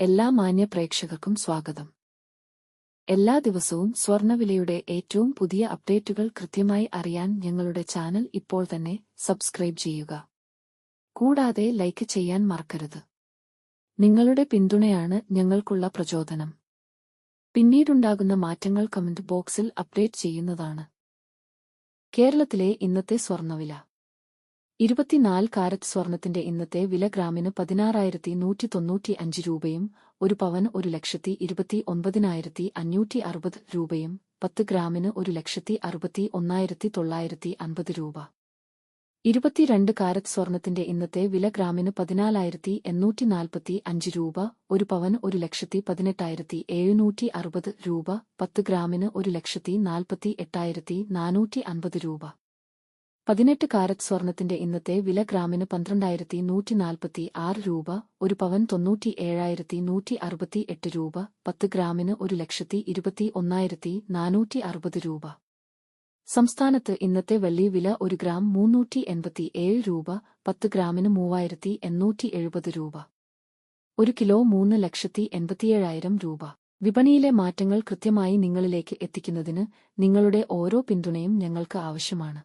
എല്ലാ മാന്യ പ്രേക്ഷകർക്കും സ്വാഗതം. എല്ലാ ദിവസവും സ്വർണ്ണവിലയുടെ ഏറ്റവും പുതിയ അപ്ഡേറ്റുകൾ കൃത്യമായി അറിയാൻ ഞങ്ങളുടെ ചാനൽ ഇപ്പോൾ തന്നെ സബ്സ്ക്രൈബ് ചെയ്യുക. കൂടാതെ ലൈക്ക് ചെയ്യാൻ മറക്കരുത്. നിങ്ങളുടെ പിന്തുണയാണ് ഞങ്ങൾക്കുള്ള പ്രചോദനം. പിന്നീടുണ്ടാകുന്ന മാറ്റങ്ങൾ കമന്റ് ബോക്സിൽ അപ്ഡേറ്റ് ചെയ്യുന്നതാണ്. കേരളത്തിലെ ഇന്നത്തെ സ്വർണ്ണവില. 24 കാരറ്റ് സ്വർണത്തിന്റെ ഇന്നത്തെ വില ഗ്രാമിന് 16,195 രൂപയും 1 പവൻ 1,29,560 രൂപയും 10 ഗ്രാമിന് 1,61,950 രൂപ. 22 കാരറ്റ് സ്വർണത്തിന്റെ ഇന്നത്തെ വില ഗ്രാമിന് 14,845 രൂപ, 1 പവൻ 1,18,760 രൂപ, 10 ഗ്രാമിന് 1,48,450 രൂപ. 18 കാരറ്റ് സ്വർണത്തിന്റെ ഇന്നത്തെ വില ഗ്രാമിന് 12,146 രൂപ, 1 പവൻ 97,168 രൂപ, 10 ഗ്രാമിന് 1,21,460 രൂപ. സംസ്ഥാനത്ത് ഇന്നത്തെ വെള്ളി വില 1 ഗ്രാം 387 രൂപ, 10 ഗ്രാമിന് 3,870 രൂപ. 1 കിലോ 3,87,000 രൂപ. വിപണിയിലെ മാറ്റങ്ങൾ കൃത്യമായി നിങ്ങളിലേക്ക് എത്തിക്കുന്നതിന് നിങ്ങളുടെ ഓരോ പിന്തുണയും ഞങ്ങൾക്ക് ആവശ്യമാണ്.